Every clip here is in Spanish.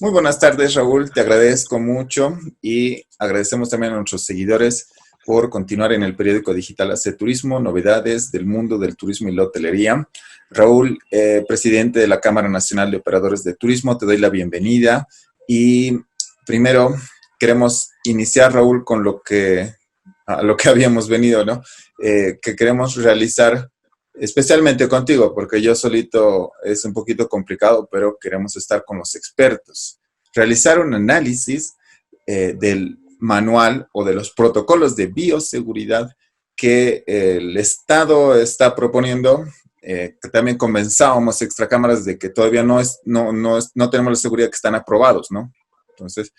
Muy buenas tardes, Raúl. Te agradezco mucho y agradecemos también a nuestros seguidores por continuar en el periódico digital AC Turismo, novedades del mundo del turismo y la hotelería. Raúl, presidente de la Cámara Nacional de Operadores de Turismo, te doy la bienvenida y primero queremos iniciar, Raúl, con a lo que habíamos venido, ¿no? Que queremos realizar especialmente contigo, porque yo solito es un poquito complicado, pero queremos estar con los expertos. Realizar un análisis del manual o de los protocolos de bioseguridad que el Estado está proponiendo, que también convenzábamos extracámaras de que todavía no tenemos la seguridad que están aprobados, ¿no? Entonces,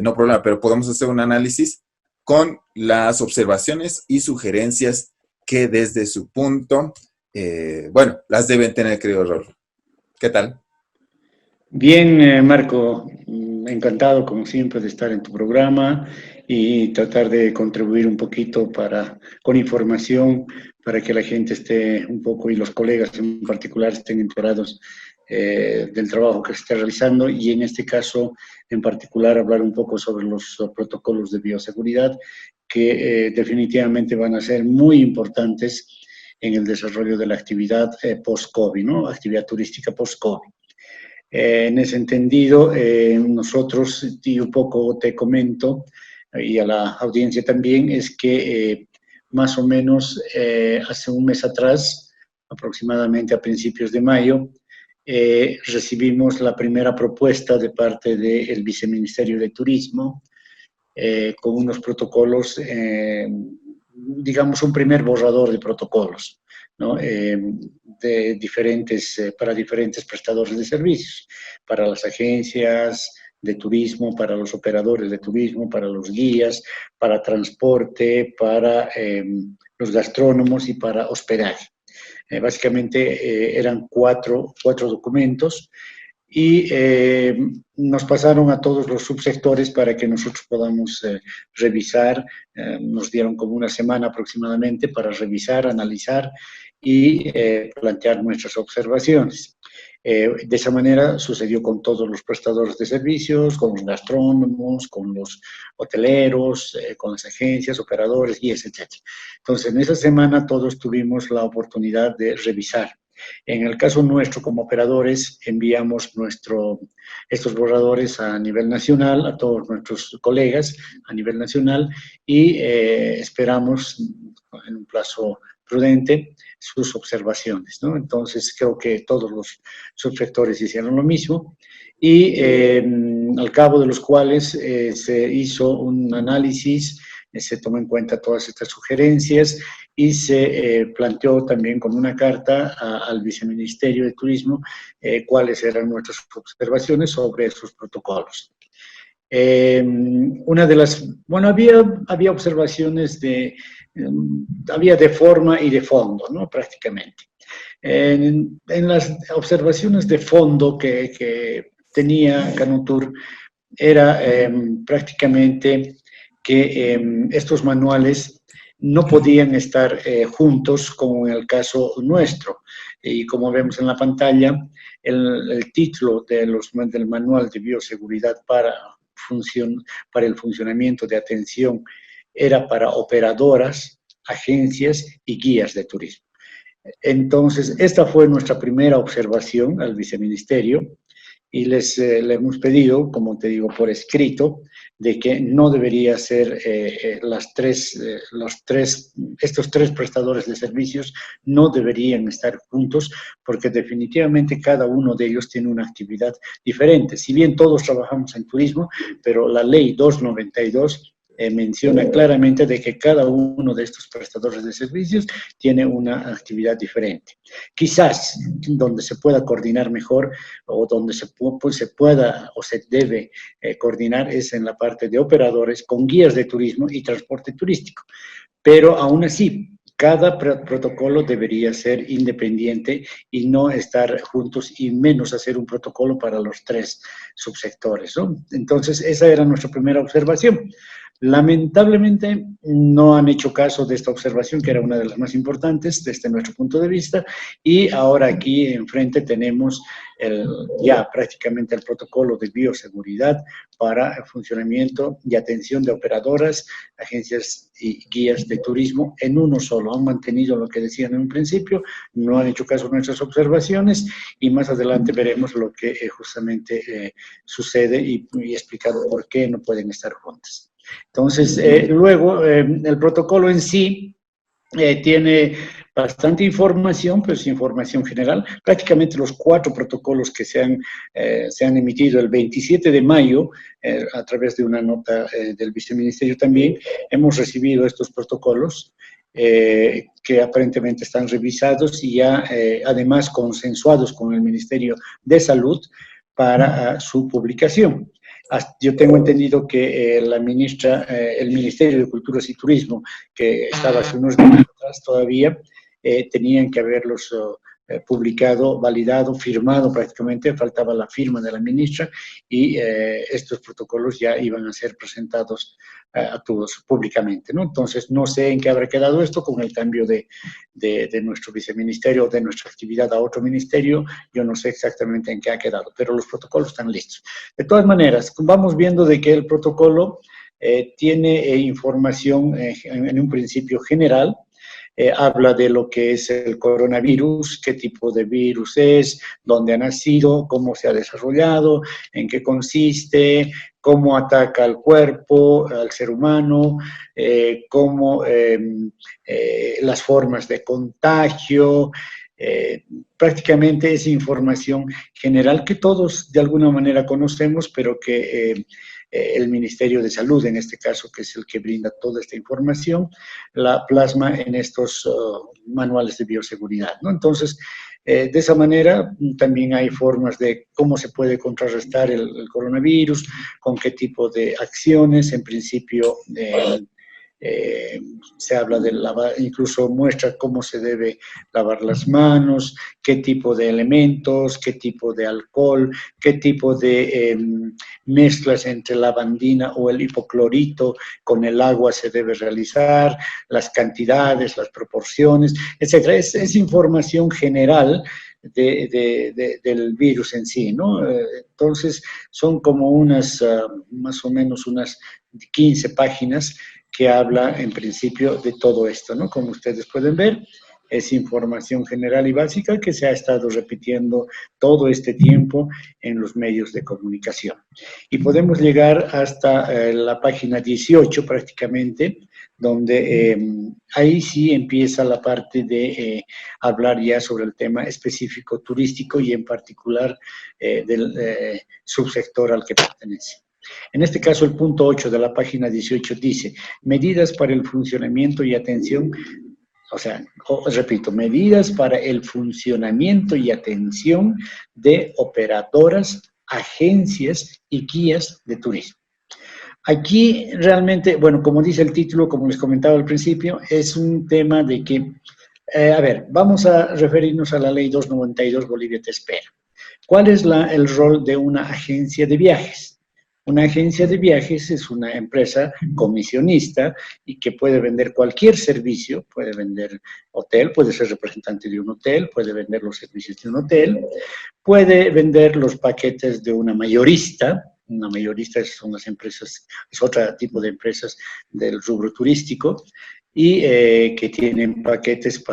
no problema, pero podemos hacer un análisis con las observaciones y sugerencias que desde su punto, las deben tener, querido Raúl. ¿Qué tal? Bien, Marco, encantado como siempre de estar en tu programa y tratar de contribuir un poquito con información para que la gente esté un poco y los colegas en particular estén enterados del trabajo que se está realizando y en este caso en particular hablar un poco sobre los protocolos de bioseguridad que definitivamente van a ser muy importantes en el desarrollo de la actividad post-COVID, ¿no? Actividad turística post-COVID. En ese entendido, nosotros, y un poco te comento, y a la audiencia también, es que más o menos hace un mes atrás, aproximadamente a principios de mayo, recibimos la primera propuesta de parte del Viceministerio de Turismo con unos protocolos, digamos un primer borrador de protocolos, ¿no? Para diferentes prestadores de servicios, para las agencias de turismo, para los operadores de turismo, para los guías, para transporte, para los gastrónomos y para hospedaje. Básicamente eran cuatro documentos y nos pasaron a todos los subsectores para que nosotros podamos revisar. Nos dieron como una semana aproximadamente para revisar, analizar y plantear nuestras observaciones. De esa manera sucedió con todos los prestadores de servicios, con los gastrónomos, con los hoteleros, con las agencias, operadores, guías, etc. Entonces, en esa semana todos tuvimos la oportunidad de revisar. En el caso nuestro, como operadores, enviamos estos borradores a nivel nacional, a todos nuestros colegas a nivel nacional y esperamos en un plazo prudente sus observaciones, ¿no? Entonces, creo que todos los subsectores hicieron lo mismo y al cabo de los cuales se hizo un análisis, se tomó en cuenta todas estas sugerencias y se planteó también con una carta al Viceministerio de Turismo cuáles eran nuestras observaciones sobre esos protocolos. Había observaciones había de forma y de fondo, ¿no? Prácticamente. En las observaciones de fondo que tenía Canutur era prácticamente que estos manuales no podían estar juntos como en el caso nuestro. Y como vemos en la pantalla, el título del manual de bioseguridad para el funcionamiento de atención era para operadoras, agencias y guías de turismo. Entonces, esta fue nuestra primera observación al viceministerio y le hemos pedido, como te digo, por escrito, de que no debería ser estos tres prestadores de servicios no deberían estar juntos porque definitivamente cada uno de ellos tiene una actividad diferente. Si bien todos trabajamos en turismo, pero la ley 292 menciona claramente de que cada uno de estos prestadores de servicios tiene una actividad diferente. Quizás donde se pueda coordinar mejor o donde se pueda o se debe coordinar es en la parte de operadores con guías de turismo y transporte turístico. Pero aún así, cada protocolo debería ser independiente y no estar juntos y menos hacer un protocolo para los tres subsectores, ¿no? Entonces, esa era nuestra primera observación. Lamentablemente no han hecho caso de esta observación, que era una de las más importantes desde nuestro punto de vista, y ahora aquí enfrente tenemos ya prácticamente el protocolo de bioseguridad para el funcionamiento y atención de operadoras, agencias y guías de turismo en uno solo. Han mantenido lo que decían en un principio, no han hecho caso a nuestras observaciones, y más adelante veremos lo que justamente sucede y explicar por qué no pueden estar juntas. Entonces, luego, el protocolo en sí tiene bastante información, pero es información general. Prácticamente los 4 protocolos que se han emitido el 27 de mayo, a través de una nota del viceministerio también, hemos recibido estos protocolos que aparentemente están revisados y ya además consensuados con el Ministerio de Salud para su publicación. Yo tengo entendido que el Ministerio de Culturas y Turismo, que estaba hace unos días atrás todavía, tenían que haberlos publicado, validado, firmado prácticamente, faltaba la firma de la ministra, y estos protocolos ya iban a ser presentados a todos públicamente, ¿no? Entonces, no sé en qué habrá quedado esto con el cambio de nuestro viceministerio, de nuestra actividad a otro ministerio. Yo no sé exactamente en qué ha quedado, pero los protocolos están listos. De todas maneras, vamos viendo de que el protocolo tiene información en un principio general. Habla de lo que es el coronavirus, qué tipo de virus es, dónde ha nacido, cómo se ha desarrollado, en qué consiste, cómo ataca al cuerpo, al ser humano, las formas de contagio. Prácticamente es información general que todos de alguna manera conocemos, pero que el Ministerio de Salud, en este caso, que es el que brinda toda esta información, la plasma en estos manuales de bioseguridad, ¿no? Entonces, de esa manera también hay formas de cómo se puede contrarrestar el coronavirus, con qué tipo de acciones. En principio, se habla de lavar, incluso muestra cómo se debe lavar las manos, qué tipo de elementos, qué tipo de alcohol, qué tipo de mezclas entre lavandina o el hipoclorito con el agua se debe realizar, las cantidades, las proporciones, etc. Es información general del virus en sí, ¿no? Entonces, son como más o menos unas 15 páginas que habla en principio de todo esto, ¿no? Como ustedes pueden ver, es información general y básica que se ha estado repitiendo todo este tiempo en los medios de comunicación. Y podemos llegar hasta la página 18 prácticamente, donde ahí sí empieza la parte de hablar ya sobre el tema específico turístico y en particular del subsector al que pertenece. En este caso, el punto 8 de la página 18 dice, medidas para el funcionamiento y atención, o sea, repito, medidas para el funcionamiento y atención de operadoras, agencias y guías de turismo. Aquí realmente, bueno, como dice el título, como les comentaba al principio, es un tema de que, a ver, vamos a referirnos a la ley 292, Bolivia te espera. ¿Cuál es el rol de una agencia de viajes? Una agencia de viajes es una empresa comisionista y que puede vender cualquier servicio, puede vender hotel, puede ser representante de un hotel, puede vender los servicios de un hotel, puede vender los paquetes de una mayorista son las empresas, es otro tipo de empresas del rubro turístico, y que tienen paquetes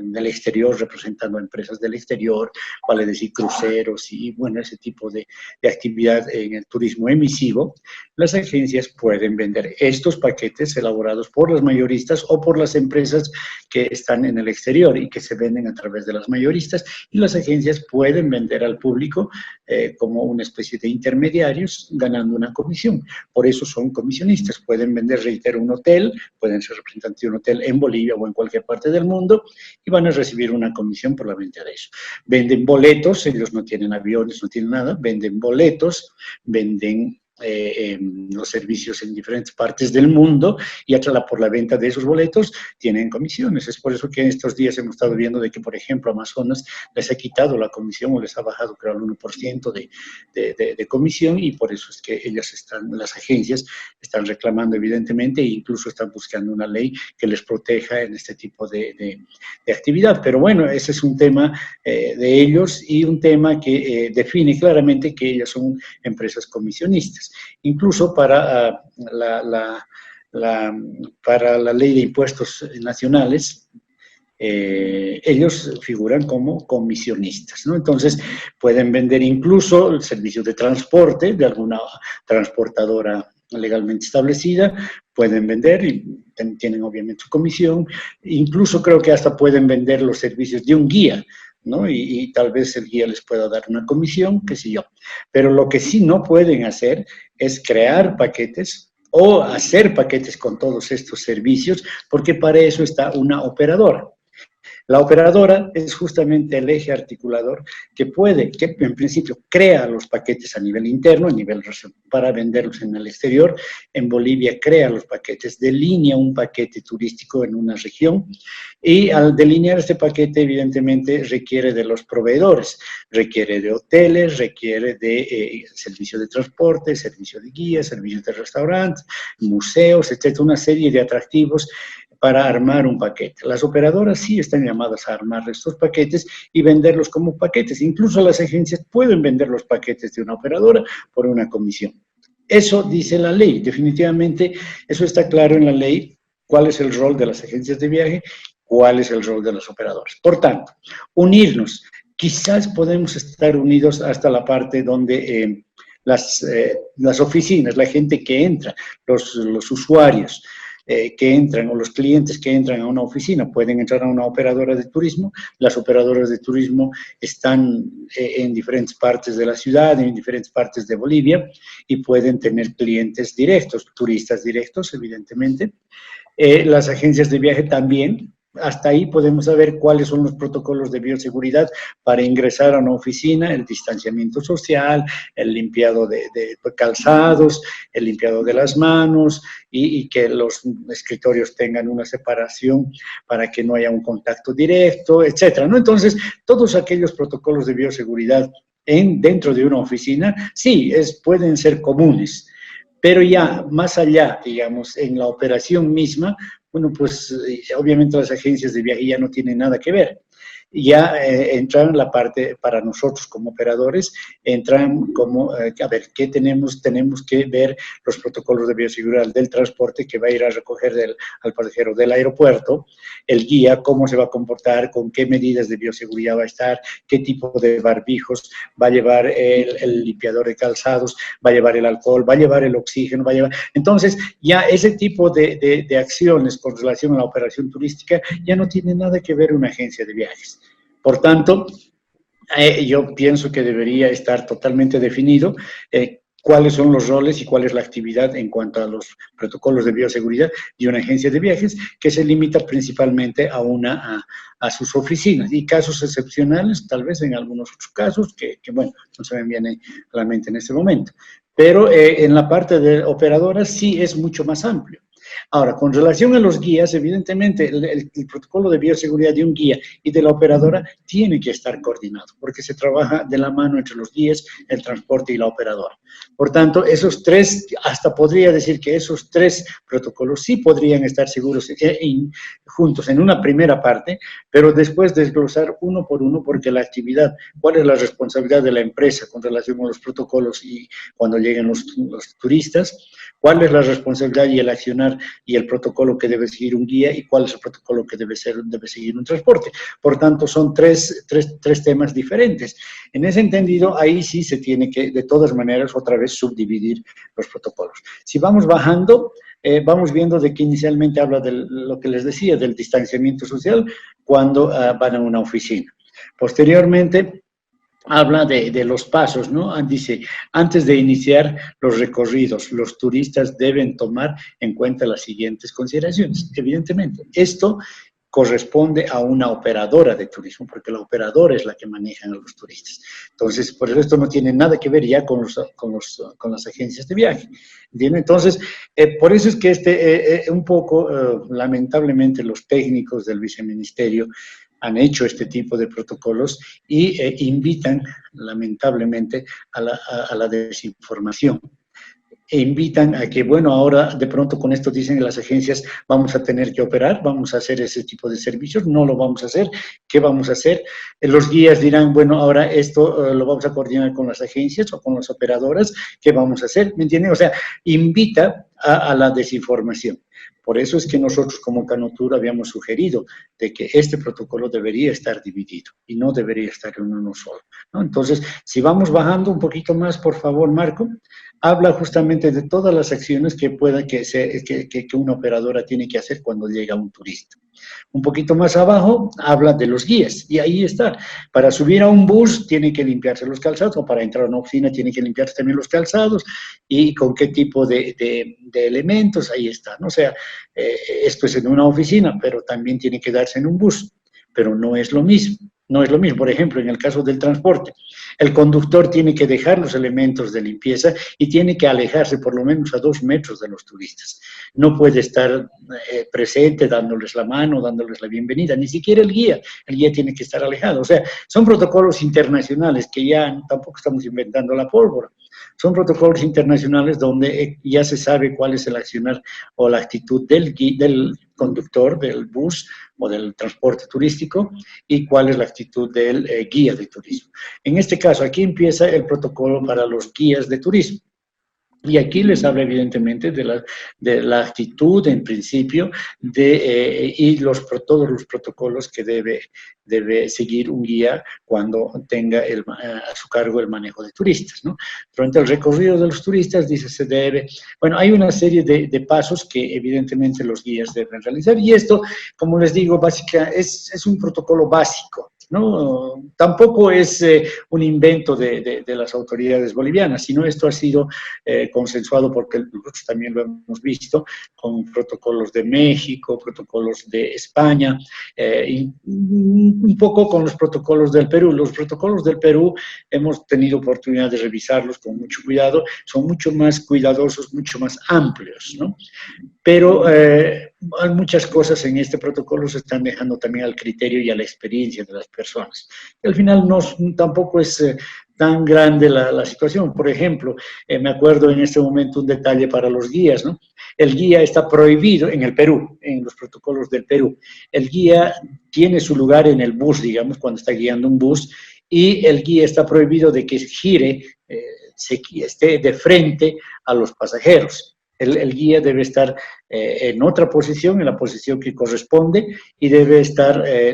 del exterior, representando a empresas del exterior, vale decir cruceros y, bueno, ese tipo de actividad en el turismo emisivo. Las agencias pueden vender estos paquetes elaborados por los mayoristas o por las empresas que están en el exterior y que se venden a través de las mayoristas, y las agencias pueden vender al público como una especie de intermediarios, ganando una comisión. Por eso son comisionistas. Pueden vender, reitero, un hotel, pueden ser representantes de un hotel en Bolivia o en cualquier parte del mundo, y van a recibir una comisión por la venta de eso. Venden boletos, ellos no tienen aviones, no tienen nada, venden boletos, venden los servicios en diferentes partes del mundo y por la venta de esos boletos tienen comisiones. Es por eso que en estos días hemos estado viendo de que, por ejemplo, Amazonas les ha quitado la comisión o les ha bajado, creo, al 1% de comisión, y por eso es que las agencias están reclamando, evidentemente, e incluso están buscando una ley que les proteja en este tipo de actividad. Pero bueno, ese es un tema de ellos y un tema que define claramente que ellas son empresas comisionistas. Incluso para para la ley de impuestos nacionales, ellos figuran como comisionistas, ¿no? Entonces, pueden vender incluso el servicio de transporte de alguna transportadora legalmente establecida, pueden vender y tienen obviamente su comisión, incluso creo que hasta pueden vender los servicios de un guía, ¿no? Y tal vez el guía les pueda dar una comisión, qué sé yo. Pero lo que sí no pueden hacer es crear paquetes o hacer paquetes con todos estos servicios, porque para eso está una operadora. La operadora es justamente el eje articulador que en principio crea los paquetes a nivel interno, para venderlos en el exterior. En Bolivia crea los paquetes, delinea un paquete turístico en una región y al delinear este paquete evidentemente requiere de los proveedores, requiere de hoteles, requiere de servicio de transporte, servicio de guías, servicios de restaurantes, museos, etcétera, una serie de atractivos para armar un paquete. Las operadoras sí están llamadas a armar estos paquetes y venderlos como paquetes. Incluso las agencias pueden vender los paquetes de una operadora por una comisión. Eso dice la ley. Definitivamente, eso está claro en la ley, cuál es el rol de las agencias de viaje, cuál es el rol de las operadoras. Por tanto, unirnos. Quizás podemos estar unidos hasta la parte donde las oficinas, la gente que entra, los usuarios, que entran o los clientes que entran a una oficina pueden entrar a una operadora de turismo. Las operadoras de turismo están en diferentes partes de la ciudad, en diferentes partes de Bolivia y pueden tener clientes directos, turistas directos, evidentemente. Las agencias de viaje también. Hasta ahí podemos saber cuáles son los protocolos de bioseguridad para ingresar a una oficina, el distanciamiento social, el limpiado de calzados, el limpiado de las manos y que los escritorios tengan una separación para que no haya un contacto directo, etcétera, ¿no? Entonces, todos aquellos protocolos de bioseguridad dentro de una oficina, sí, pueden ser comunes. Pero ya más allá, digamos, en la operación misma, bueno, pues obviamente las agencias de viaje ya no tienen nada que ver. Ya entran la parte, para nosotros como operadores, entran como, a ver, ¿qué tenemos? Tenemos que ver los protocolos de bioseguridad del transporte que va a ir a recoger al pasajero del aeropuerto, el guía, cómo se va a comportar, con qué medidas de bioseguridad va a estar, qué tipo de barbijos va a llevar el limpiador de calzados, va a llevar el alcohol, va a llevar el oxígeno, va a llevar... Entonces, ya ese tipo de acciones con relación a la operación turística ya no tiene nada que ver una agencia de viajes. Por tanto, yo pienso que debería estar totalmente definido cuáles son los roles y cuál es la actividad en cuanto a los protocolos de bioseguridad de una agencia de viajes, que se limita principalmente a sus oficinas. Y casos excepcionales, tal vez en algunos otros casos, que bueno, no se me viene a la mente en este momento. Pero en la parte de operadoras sí es mucho más amplio. Ahora, con relación a los guías, evidentemente el protocolo de bioseguridad de un guía y de la operadora tiene que estar coordinado, porque se trabaja de la mano entre los guías, el transporte y la operadora. Por tanto, esos tres, hasta podría decir que esos tres protocolos sí podrían estar seguros juntos en una primera parte, pero después desglosar uno por uno, porque la actividad, cuál es la responsabilidad de la empresa con relación a los protocolos y cuando lleguen los turistas, cuál es la responsabilidad y el accionar y el protocolo que debe seguir un guía y cuál es el protocolo que debe seguir un transporte. Por tanto, son tres temas diferentes. En ese entendido, ahí sí se tiene que, de todas maneras, otra vez subdividir los protocolos. Si vamos bajando, vamos viendo de que inicialmente habla de lo que les decía, del distanciamiento social cuando van a una oficina. Posteriormente, habla de los pasos, ¿no? Dice, antes de iniciar los recorridos, los turistas deben tomar en cuenta las siguientes consideraciones. Evidentemente, esto corresponde a una operadora de turismo, porque la operadora es la que maneja a los turistas. Entonces, por eso esto no tiene nada que ver ya con las agencias de viaje, ¿entienden? Entonces, por eso es que un poco, lamentablemente, los técnicos del viceministerio han hecho este tipo de protocolos y invitan, lamentablemente, a la desinformación. E invitan a que, bueno, ahora de pronto con esto dicen las agencias, vamos a tener que operar, vamos a hacer ese tipo de servicios, no lo vamos a hacer, ¿qué vamos a hacer? Los guías dirán, bueno, ahora esto lo vamos a coordinar con las agencias o con las operadoras, ¿qué vamos a hacer? ¿Me entienden? O sea, invita a la desinformación. Por eso es que nosotros como Canotur habíamos sugerido de que este protocolo debería estar dividido y no debería estar en uno solo, ¿no? Entonces, si vamos bajando un poquito más, por favor, Marco, habla justamente de todas las acciones que una operadora tiene que hacer cuando llega un turista. Un poquito más abajo habla de los guías y ahí está. Para subir a un bus tiene que limpiarse los calzados, o para entrar a una oficina tiene que limpiarse también los calzados, y con qué tipo de elementos, ahí está, ¿no? O sea, esto es en una oficina, pero también tiene que darse en un bus, pero no es lo mismo. No es lo mismo. Por ejemplo, en el caso del transporte, el conductor tiene que dejar los elementos de limpieza y tiene que alejarse por lo menos a 2 metros de los turistas. No puede estar presente dándoles la mano, dándoles la bienvenida, ni siquiera el guía tiene que estar alejado. O sea, son protocolos internacionales que ya tampoco estamos inventando la pólvora. Son protocolos internacionales donde ya se sabe cuál es el accionar o la actitud del conductor del bus o del transporte turístico y cuál es la actitud del guía de turismo. En este caso, aquí empieza el protocolo para los guías de turismo. Y aquí les habla evidentemente de la actitud en principio y todos los protocolos que debe seguir un guía cuando tenga a su cargo el manejo de turistas, ¿no? Durante el recorrido de los turistas, dice, bueno, hay una serie de pasos que evidentemente los guías deben realizar, y esto, como les digo, es un protocolo básico, ¿no? Tampoco es un invento de las autoridades bolivianas, sino esto ha sido consensuado, porque nosotros también lo hemos visto, con protocolos de México, protocolos de España, y un poco con los protocolos del Perú. Los protocolos del Perú hemos tenido oportunidad de revisarlos con mucho cuidado, son mucho más cuidadosos, mucho más amplios, ¿no? Pero hay muchas cosas en este protocolo se están dejando también al criterio y a la experiencia de las personas. Y al final tampoco es tan grande la situación. Por ejemplo, me acuerdo en este momento un detalle para los guías, ¿no? El guía está prohibido en el Perú, en los protocolos del Perú. El guía tiene su lugar en el bus, digamos, cuando está guiando un bus, y el guía está prohibido de que gire, esté de frente a los pasajeros. El guía debe estar en otra posición, en la posición que corresponde, y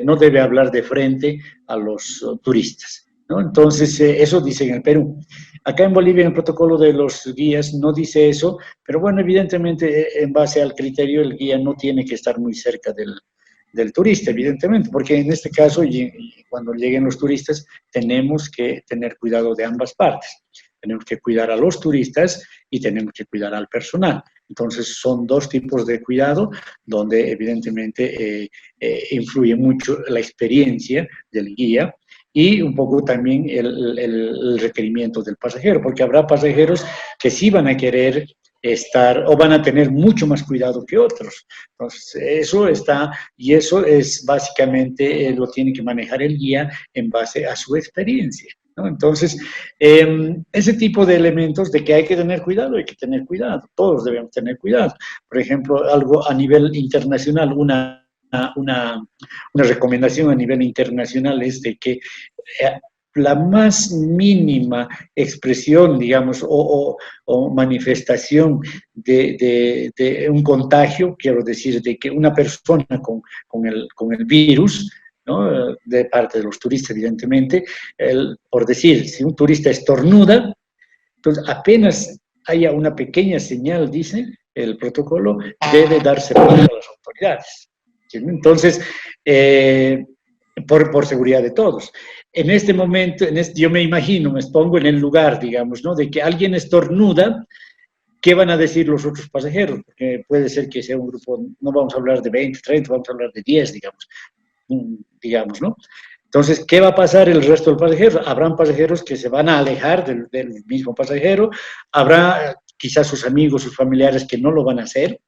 no debe hablar de frente a los turistas, ¿no? Entonces, eso dice en el Perú. Acá en Bolivia, en el protocolo de los guías, no dice eso, pero bueno, evidentemente, en base al criterio, el guía no tiene que estar muy cerca del turista, evidentemente, porque en este caso, cuando lleguen los turistas, tenemos que tener cuidado de ambas partes. Tenemos que cuidar a los turistas y tenemos que cuidar al personal. Entonces, son 2 tipos de cuidado donde evidentemente influye mucho la experiencia del guía y un poco también el requerimiento del pasajero, porque habrá pasajeros que sí van a querer estar o van a tener mucho más cuidado que otros. Entonces, eso es básicamente lo tiene que manejar el guía en base a su experiencia, ¿no? Entonces, ese tipo de elementos de que hay que tener cuidado, todos debemos tener cuidado. Por ejemplo, algo a nivel internacional, una recomendación a nivel internacional es de que la más mínima expresión, digamos, o manifestación de un contagio, quiero decir, de que una persona con el virus, ¿no? De parte de los turistas, evidentemente, por decir, si un turista estornuda, entonces apenas haya una pequeña señal, dice el protocolo, debe darse cuenta a las autoridades. ¿Sí? Entonces, por seguridad de todos. En este momento, yo me imagino, me pongo en el lugar, digamos, ¿no? De que alguien estornuda, ¿Qué van a decir los otros pasajeros? Porque puede ser que sea un grupo, no vamos a hablar de 20, 30, vamos a hablar de 10, digamos, ¿no? Entonces, ¿qué va a pasar el resto de los pasajeros? Habrán pasajeros que se van a alejar del mismo pasajero, habrá quizás sus amigos, sus familiares que no lo van a hacer.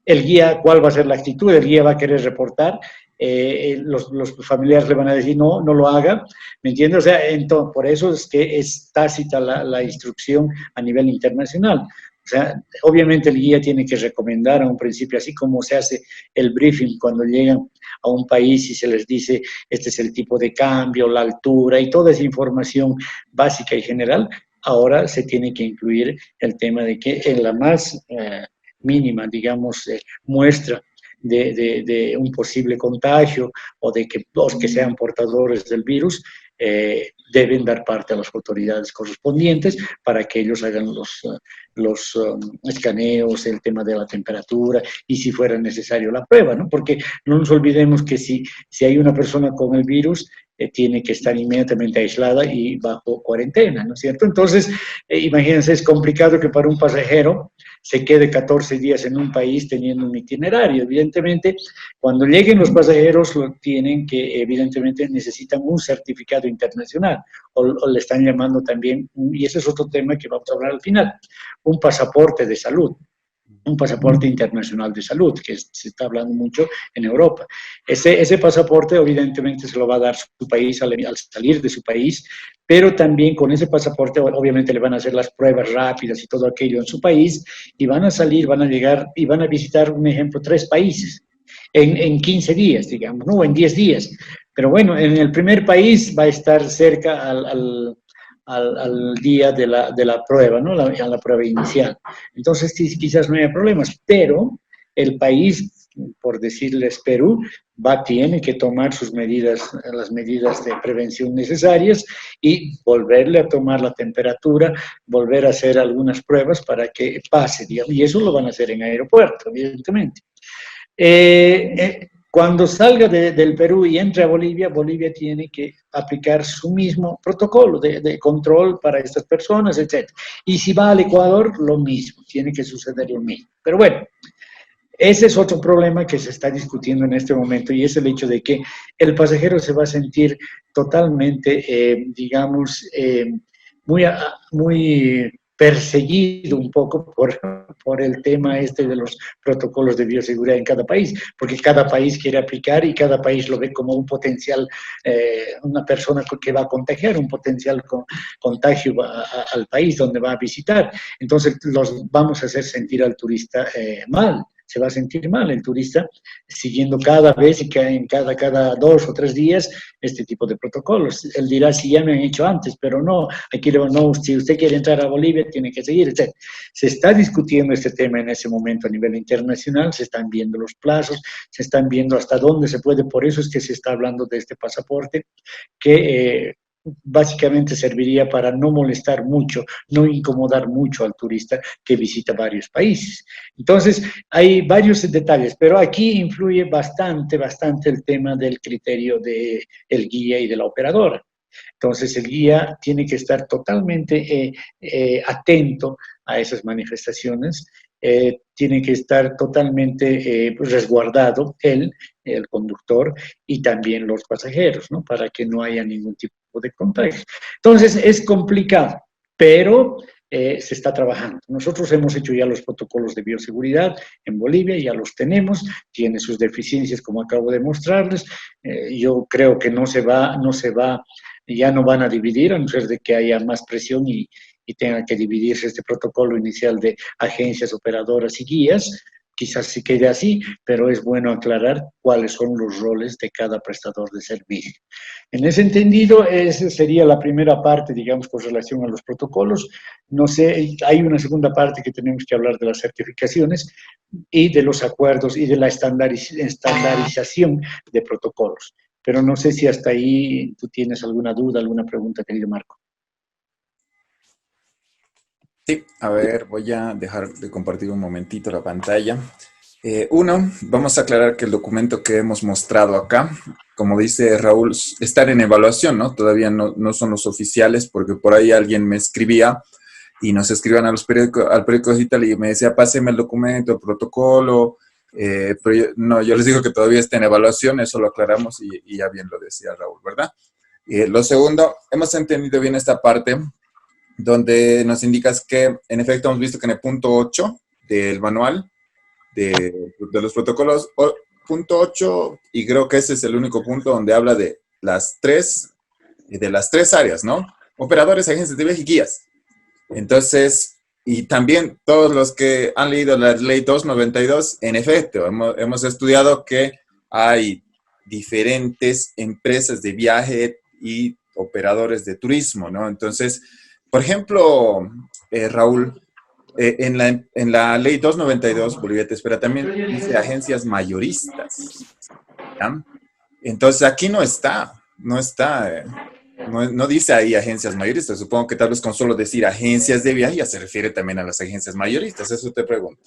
El guía, ¿cuál va a ser la actitud? El guía va a querer reportar, los familiares le van a decir, no, no lo haga, ¿me entiendes? O sea, entonces, por eso es que es tácita la instrucción a nivel internacional. O sea, obviamente el guía tiene que recomendar a un principio, así como se hace el briefing cuando llegan a un país y se les dice, este es el tipo de cambio, la altura y toda esa información básica y general, ahora se tiene que incluir el tema de que en la más mínima, digamos, muestra de un posible contagio o de que los que sean portadores del virus deben dar parte a las autoridades correspondientes para que ellos hagan los escaneos, el tema de la temperatura y si fuera necesario la prueba, ¿no? Porque no nos olvidemos que si hay una persona con el virus, tiene que estar inmediatamente aislada y bajo cuarentena, ¿no es cierto? Entonces, imagínense, es complicado que para un pasajero se quede 14 días en un país teniendo un itinerario. Evidentemente, cuando lleguen los pasajeros, lo tienen que, evidentemente, necesitan un certificado internacional, o le están llamando también, y ese es otro tema que vamos a hablar al final, un pasaporte de salud. Un pasaporte internacional de salud, que se está hablando mucho en Europa. Ese pasaporte evidentemente se lo va a dar su país al salir de su país, pero también con ese pasaporte obviamente le van a hacer las pruebas rápidas y todo aquello en su país, y van a salir, van a llegar y van a visitar, un ejemplo, 3 países en 15 días, digamos, ¿no? O en 10 días. Pero bueno, en el primer país va a estar cerca al día de la prueba, ¿no? A la prueba inicial. Entonces, quizás no haya problemas, pero el país, por decirles Perú, tiene que tomar las medidas de prevención necesarias y volverle a tomar la temperatura, volver a hacer algunas pruebas para que pase, digamos, y eso lo van a hacer en aeropuerto, evidentemente. Cuando salga del Perú y entre a Bolivia, Bolivia tiene que aplicar su mismo protocolo de control para estas personas, etc. Y si va al Ecuador, lo mismo, tiene que suceder lo mismo. Pero bueno, ese es otro problema que se está discutiendo en este momento y es el hecho de que el pasajero se va a sentir totalmente, digamos, muy perseguido un poco por el tema de los protocolos de bioseguridad en cada país, porque cada país quiere aplicar y cada país lo ve como un potencial, una persona que va a contagiar, un potencial contagio al país donde va a visitar. Entonces los vamos a hacer sentir al turista mal. Se va a sentir mal el turista siguiendo cada vez y en cada 2 o 3 días este tipo de protocolos. Él dirá, si ya me han hecho antes, pero no, aquí no, si usted quiere entrar a Bolivia, tiene que seguir, etc. Se está discutiendo este tema en ese momento a nivel internacional, se están viendo los plazos, se están viendo hasta dónde se puede, por eso es que se está hablando de este pasaporte, que básicamente serviría para no molestar mucho, no incomodar mucho al turista que visita varios países. Entonces, hay varios detalles, pero aquí influye bastante el tema del criterio del guía y de la operadora. Entonces, el guía tiene que estar totalmente atento a esas manifestaciones, tiene que estar totalmente resguardado el conductor y también los pasajeros, ¿no? Para que no haya ningún tipo de contagio. Entonces, es complicado, pero se está trabajando. Nosotros hemos hecho ya los protocolos de bioseguridad en Bolivia, ya los tenemos, tiene sus deficiencias como acabo de mostrarles. Yo creo que ya no van a dividir, a no ser de que haya más presión y tenga que dividirse este protocolo inicial de agencias, operadoras y guías. Quizás sí quede así, pero es bueno aclarar cuáles son los roles de cada prestador de servicio. En ese entendido, esa sería la primera parte, digamos, con relación a los protocolos. No sé, hay una segunda parte que tenemos que hablar de las certificaciones y de los acuerdos y de la estandarización de protocolos. Pero no sé si hasta ahí tú tienes alguna duda, alguna pregunta, querido Marco. Sí, a ver, voy a dejar de compartir un momentito la pantalla. Vamos a aclarar que el documento que hemos mostrado acá, como dice Raúl, están en evaluación, ¿no? Todavía no son los oficiales, porque por ahí alguien me escribía y nos escriban a al periódico digital y me decía, páseme el documento, el protocolo, pero yo les digo que todavía está en evaluación, eso lo aclaramos y ya bien lo decía Raúl, ¿verdad? Lo segundo, hemos entendido bien esta parte donde nos indicas que, en efecto, hemos visto que en el punto 8 del manual de los protocolos, punto 8, y creo que ese es el único punto donde habla de las tres áreas, ¿no? Operadores, agencias de viaje y guías. Entonces, y también todos los que han leído la ley 292, en efecto, hemos estudiado que hay diferentes empresas de viaje y operadores de turismo, ¿no? Entonces, por ejemplo, Raúl, en la ley 292, Bolivia te espera, también dice agencias mayoristas, ¿ya? Entonces, aquí no dice ahí agencias mayoristas. Supongo que tal vez con solo decir agencias de viaje ya se refiere también a las agencias mayoristas. Eso te pregunto.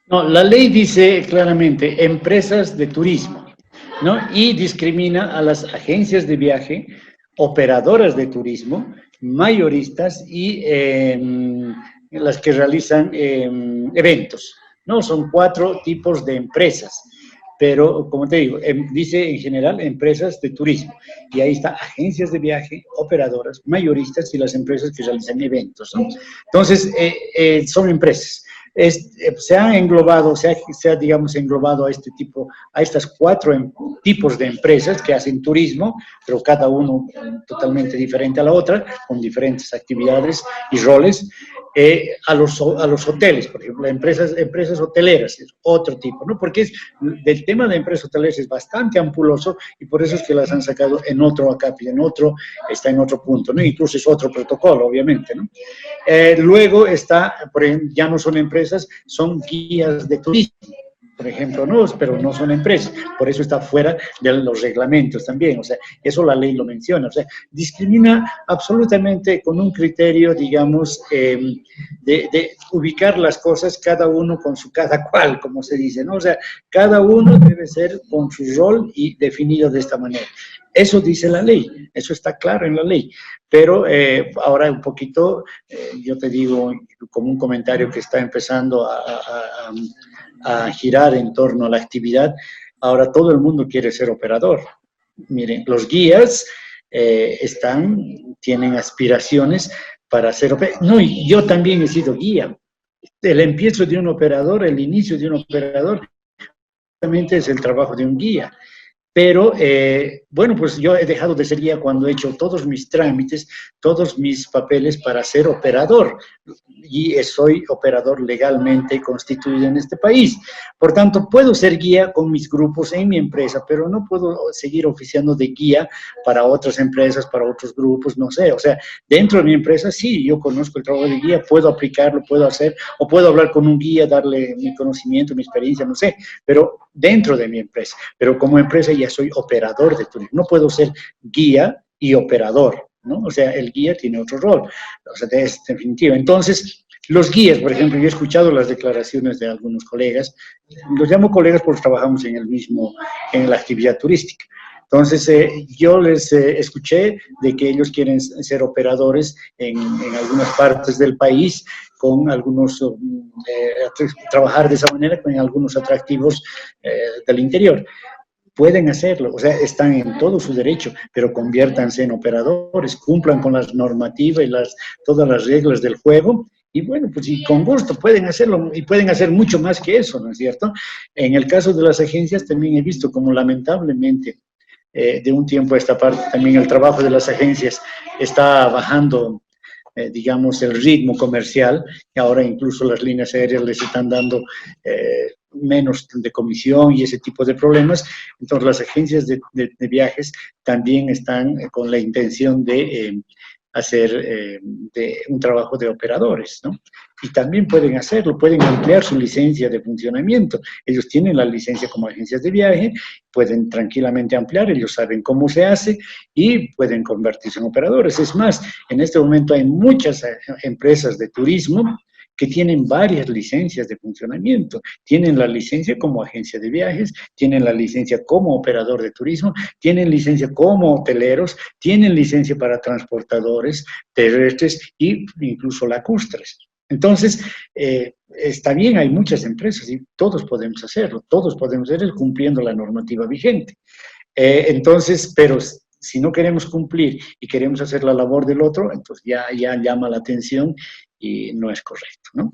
No, la ley dice claramente empresas de turismo, ¿no? Y discrimina a las agencias de viaje, operadoras de turismo, mayoristas y las que realizan eventos, ¿no? Son 4 tipos de empresas. Pero, como te digo, dice en general empresas de turismo. Y ahí está agencias de viaje, operadoras, mayoristas y las empresas que realizan eventos, ¿no? Entonces, son empresas. Se ha englobado, digamos, englobado a este tipo, a estas 4 tipos de empresas que hacen turismo, pero cada uno totalmente diferente a la otra, con diferentes actividades y roles. A los hoteles, por ejemplo, empresas hoteleras, es otro tipo, ¿no? Porque del tema de empresas hoteleras es bastante ampuloso y por eso es que las han sacado en otro acápite, está en otro punto, ¿no? Incluso es otro protocolo, obviamente, ¿no? Luego por ejemplo, ya no son empresas, son guías de turismo, por ejemplo, no, pero no son empresas, por eso está fuera de los reglamentos también, o sea, eso la ley lo menciona, o sea, discrimina absolutamente con un criterio, digamos, de ubicar las cosas cada uno con su cada cual, como se dice, ¿no? O sea, cada uno debe ser con su rol y definido de esta manera. Eso dice la ley, eso está claro en la ley, pero ahora un poquito, yo te digo, como un comentario que está empezando a girar en torno a la actividad, ahora todo el mundo quiere ser operador. Miren, los guías tienen aspiraciones para ser operador. No, y yo también he sido guía. El empiezo de un operador, el inicio de un operador, realmente es el trabajo de un guía. Pero, bueno, pues yo he dejado de ser guía cuando he hecho todos mis trámites, todos mis papeles para ser operador. Y soy operador legalmente constituido en este país. Por tanto, puedo ser guía con mis grupos en mi empresa, pero no puedo seguir oficiando de guía para otras empresas, para otros grupos, no sé. O sea, dentro de mi empresa, sí, yo conozco el trabajo de guía, puedo aplicarlo, puedo hacer, o puedo hablar con un guía, darle mi conocimiento, mi experiencia, no sé, pero dentro de mi empresa. Pero como empresa ya soy operador de turismo. No puedo ser guía y operador, ¿no? O sea, el guía tiene otro rol, o sea, es definitivo. Entonces, los guías, por ejemplo, yo he escuchado las declaraciones de algunos colegas, los llamo colegas porque trabajamos en la actividad turística. Entonces, yo les escuché de que ellos quieren ser operadores en algunas partes del país, con algunos, trabajar de esa manera con algunos atractivos del interior. Pueden hacerlo, o sea, están en todo su derecho, pero conviértanse en operadores, cumplan con las normativas y todas las reglas del juego, y bueno, pues y con gusto pueden hacerlo, y pueden hacer mucho más que eso, ¿no es cierto? En el caso de las agencias también he visto como lamentablemente de un tiempo a esta parte también el trabajo de las agencias está bajando, digamos, el ritmo comercial, y ahora incluso las líneas aéreas les están dando menos de comisión y ese tipo de problemas. Entonces, las agencias de viajes también están con la intención de hacer un trabajo de operadores, ¿no? Y también pueden hacerlo, pueden ampliar su licencia de funcionamiento. Ellos tienen la licencia como agencias de viaje, pueden tranquilamente ampliar, ellos saben cómo se hace y pueden convertirse en operadores. Es más, en este momento hay muchas empresas de turismo que tienen varias licencias de funcionamiento. Tienen la licencia como agencia de viajes, tienen la licencia como operador de turismo, tienen licencia como hoteleros, tienen licencia para transportadores terrestres e incluso lacustres. Entonces, está bien, hay muchas empresas y todos podemos hacerlo, cumpliendo la normativa vigente. Entonces, pero si no queremos cumplir y queremos hacer la labor del otro, entonces ya llama la atención y no es correcto, ¿no?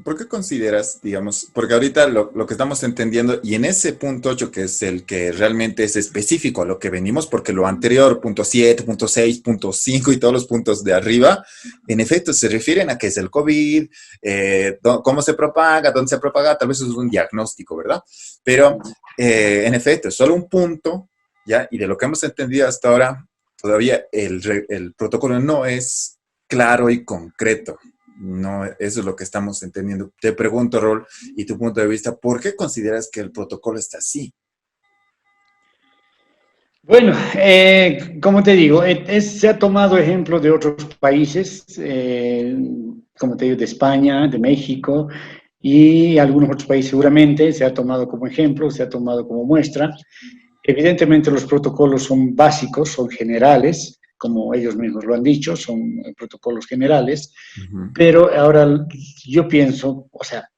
¿Por qué consideras, digamos, porque ahorita lo que estamos entendiendo, y en ese punto 8, que es el que realmente es específico a lo que venimos, porque lo anterior, punto 7, punto 6, punto 5 y todos los puntos de arriba, en efecto se refieren a qué es el COVID, cómo se propaga, dónde se propaga, tal vez es un diagnóstico, ¿verdad? Pero, en efecto, es solo un punto, ¿ya? Y de lo que hemos entendido hasta ahora, todavía el protocolo no es claro y concreto. No, eso es lo que estamos entendiendo. Te pregunto, Raúl, y tu punto de vista, ¿por qué consideras que el protocolo está así? Bueno, como te digo, se ha tomado ejemplo de otros países, como te digo, de España, de México y algunos otros países seguramente, se ha tomado como ejemplo, se ha tomado como muestra. Evidentemente los protocolos son básicos, son generales, como ellos mismos lo han dicho, son protocolos generales, pero ahora yo pienso, o sea,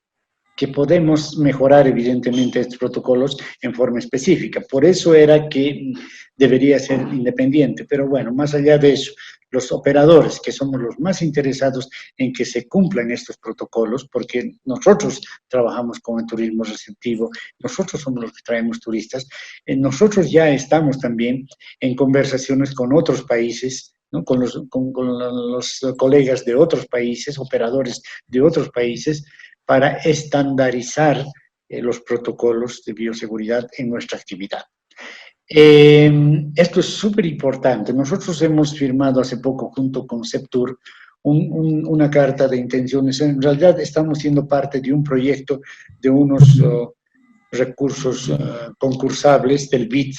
que podemos mejorar evidentemente estos protocolos en forma específica. Por eso era que debería ser independiente. Pero bueno, más allá de eso, los operadores, que somos los más interesados en que se cumplan estos protocolos, porque nosotros trabajamos con el turismo receptivo, nosotros somos los que traemos turistas, nosotros ya estamos también en conversaciones con otros países, ¿no? Con los colegas de otros países, operadores de otros países, para estandarizar los protocolos de bioseguridad en nuestra actividad. Esto es súper importante. Nosotros hemos firmado hace poco junto con Septur una carta de intenciones. En realidad estamos siendo parte de un proyecto de unos recursos concursables del BID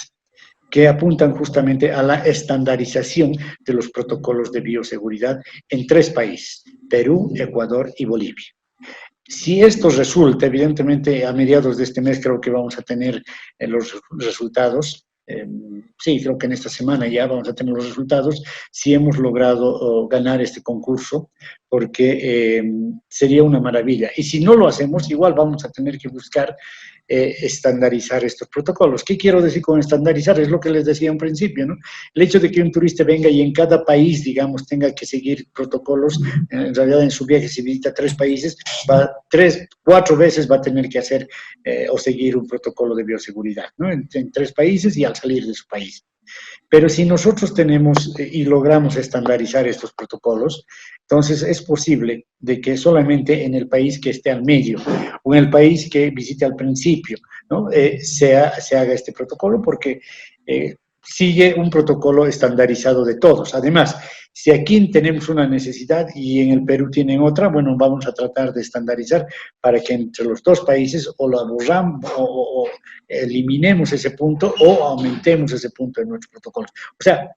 que apuntan justamente a la estandarización de los protocolos de bioseguridad en 3 países, Perú, Ecuador y Bolivia. Si esto resulta, evidentemente a mediados de este mes creo que vamos a tener los resultados. Sí, creo que en esta semana ya vamos a tener los resultados, si hemos logrado ganar este concurso, porque sería una maravilla. Y si no lo hacemos, igual vamos a tener que buscar estandarizar estos protocolos. ¿Qué quiero decir con estandarizar? Es lo que les decía en principio, ¿no? El hecho de que un turista venga y en cada país, digamos, tenga que seguir protocolos, en realidad en su viaje si visita 3 países, 4 veces va a tener que hacer o seguir un protocolo de bioseguridad, ¿no? En 3 países y al salir de su país. Pero si nosotros tenemos y logramos estandarizar estos protocolos, entonces es posible de que solamente en el país que esté al medio o en el país que visite al principio, ¿no? se haga este protocolo porque sigue un protocolo estandarizado de todos. Además, si aquí tenemos una necesidad y en el Perú tienen otra, bueno, vamos a tratar de estandarizar para que entre los 2 países o lo aborramos o eliminemos ese punto o aumentemos ese punto en nuestros protocolos. O sea,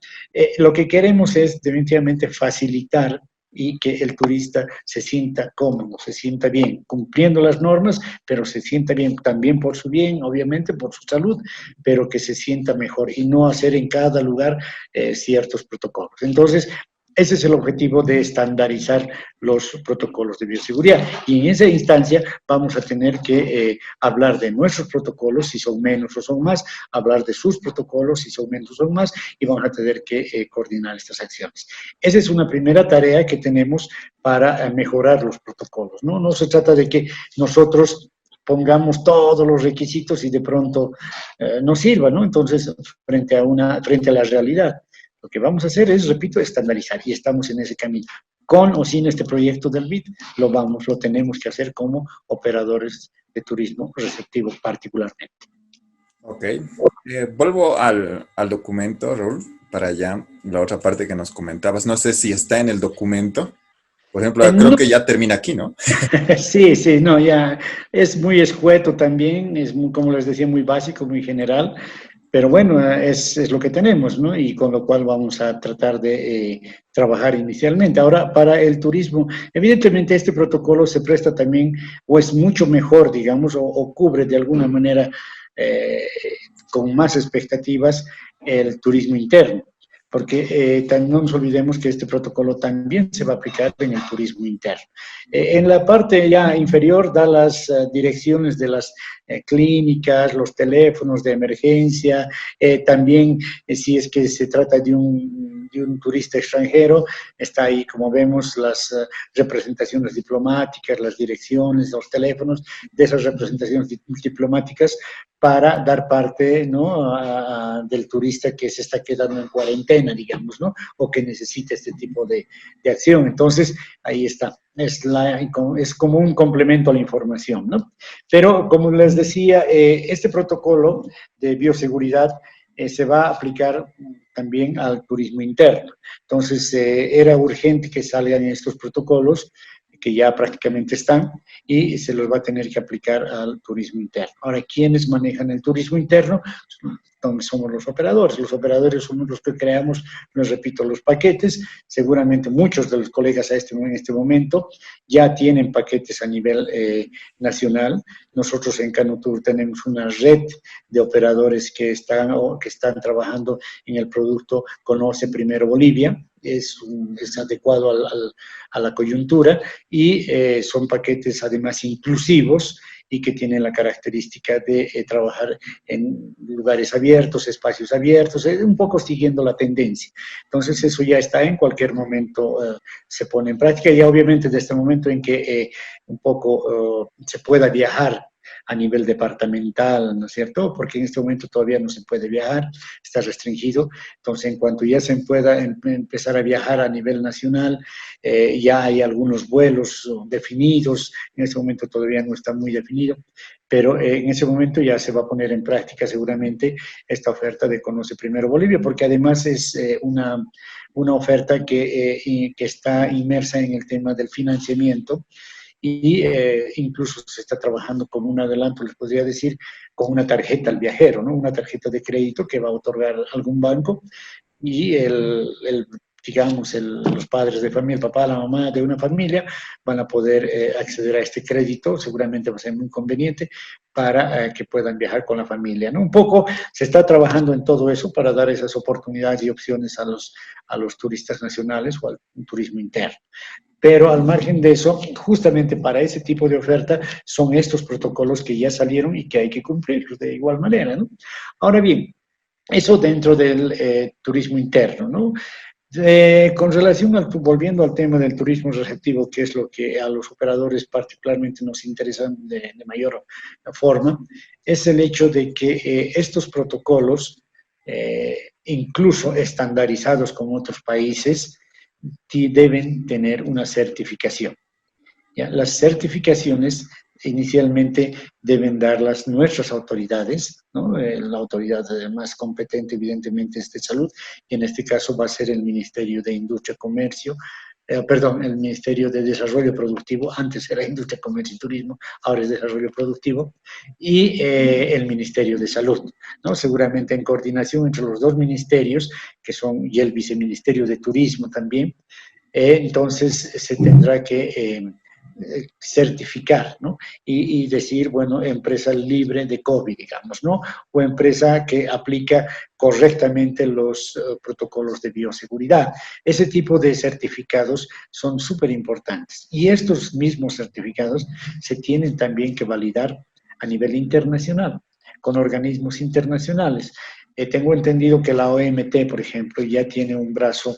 lo que queremos es definitivamente facilitar y que el turista se sienta cómodo, se sienta bien, cumpliendo las normas, pero se sienta bien también por su bien, obviamente por su salud, pero que se sienta mejor y no hacer en cada lugar ciertos protocolos. Entonces, ese es el objetivo de estandarizar los protocolos de bioseguridad. Y en esa instancia vamos a tener que hablar de nuestros protocolos, si son menos o son más, hablar de sus protocolos, si son menos o son más, y vamos a tener que coordinar estas acciones. Esa es una primera tarea que tenemos para mejorar los protocolos, ¿no? No se trata de que nosotros pongamos todos los requisitos y de pronto no sirva, ¿no? Entonces, frente a la realidad. Lo que vamos a hacer es, repito, estandarizar y estamos en ese camino. Con o sin este proyecto del BID, lo tenemos que hacer como operadores de turismo receptivo particularmente. Ok. Vuelvo al documento, Raúl, para allá, la otra parte que nos comentabas. No sé si está en el documento. Por ejemplo, creo No, que ya termina aquí, ¿no? sí, no, ya es muy escueto también, es muy, como les decía, muy básico, muy general, Pero bueno, es lo que tenemos, ¿no? Y con lo cual vamos a tratar de trabajar inicialmente. Ahora, para el turismo, evidentemente este protocolo se presta también, o es mucho mejor, digamos, o cubre de alguna manera eh, con más expectativas el turismo interno. Porque no nos olvidemos que este protocolo también se va a aplicar en el turismo interno. En la parte ya inferior da las direcciones de las clínicas, los teléfonos de emergencia, también si es que se trata de un turista extranjero, está ahí, como vemos, las representaciones diplomáticas, las direcciones, los teléfonos de esas representaciones diplomáticas para dar parte, ¿no?, del turista que se está quedando en cuarentena, digamos, ¿no?, o que necesita este tipo de acción. Entonces, ahí está. Es como un complemento a la información, ¿no? Pero, como les decía, este protocolo de bioseguridad se va a aplicar también al turismo interno. Entonces, era urgente que salgan estos protocolos, que ya prácticamente están, y se los va a tener que aplicar al turismo interno. Ahora, ¿quiénes manejan el turismo interno? Somos los operadores. Los operadores somos los que creamos, les repito, los paquetes. Seguramente muchos de los colegas en este momento ya tienen paquetes a nivel nacional. Nosotros en Canutur tenemos una red de operadores que están trabajando en el producto Conoce Primero Bolivia. Es adecuado a la coyuntura y son paquetes además inclusivos y que tienen la característica de trabajar en lugares abiertos, espacios abiertos, un poco siguiendo la tendencia. Entonces eso ya está, en cualquier momento se pone en práctica, y obviamente desde este momento en que un poco se pueda viajar a nivel departamental, ¿no es cierto? Porque en este momento todavía no se puede viajar, está restringido. Entonces, en cuanto ya se pueda empezar a viajar a nivel nacional, ya hay algunos vuelos definidos, en este momento todavía no está muy definido, pero en ese momento ya se va a poner en práctica seguramente esta oferta de Conoce Primero Bolivia, porque además es una oferta que está inmersa en el tema del financiamiento, y incluso se está trabajando con un adelanto, les podría decir, con una tarjeta al viajero, ¿no? Una tarjeta de crédito que va a otorgar algún banco, y digamos, los padres de familia, el papá, la mamá de una familia, van a poder acceder a este crédito. Seguramente va a ser muy conveniente para que puedan viajar con la familia, ¿no? Un poco se está trabajando en todo eso para dar esas oportunidades y opciones a los turistas nacionales o al turismo interno. Pero al margen de eso, justamente para ese tipo de oferta, son estos protocolos que ya salieron y que hay que cumplirlos de igual manera, ¿no? Ahora bien, eso dentro del turismo interno, ¿no? Con relación volviendo al tema del turismo receptivo, que es lo que a los operadores particularmente nos interesa de mayor forma, es el hecho de que estos protocolos, incluso estandarizados con otros países, deben tener una certificación. ¿Ya? Las certificaciones inicialmente deben darlas nuestras autoridades, ¿no? La autoridad más competente evidentemente es de salud, y en este caso va a ser el Ministerio de Industria, Comercio, el Ministerio de Desarrollo Productivo. Antes era Industria, Comercio y Turismo, ahora es Desarrollo Productivo, y el Ministerio de Salud, ¿no? Seguramente en coordinación entre los dos ministerios, que son, y el Viceministerio de Turismo también, entonces se tendrá que certificar, ¿no? Y decir, bueno, empresa libre de COVID, digamos, ¿no? O empresa que aplica correctamente los protocolos de bioseguridad. Ese tipo de certificados son súper importantes. Y estos mismos certificados se tienen también que validar a nivel internacional, con organismos internacionales. Tengo entendido que la OMT, por ejemplo, ya tiene un brazo,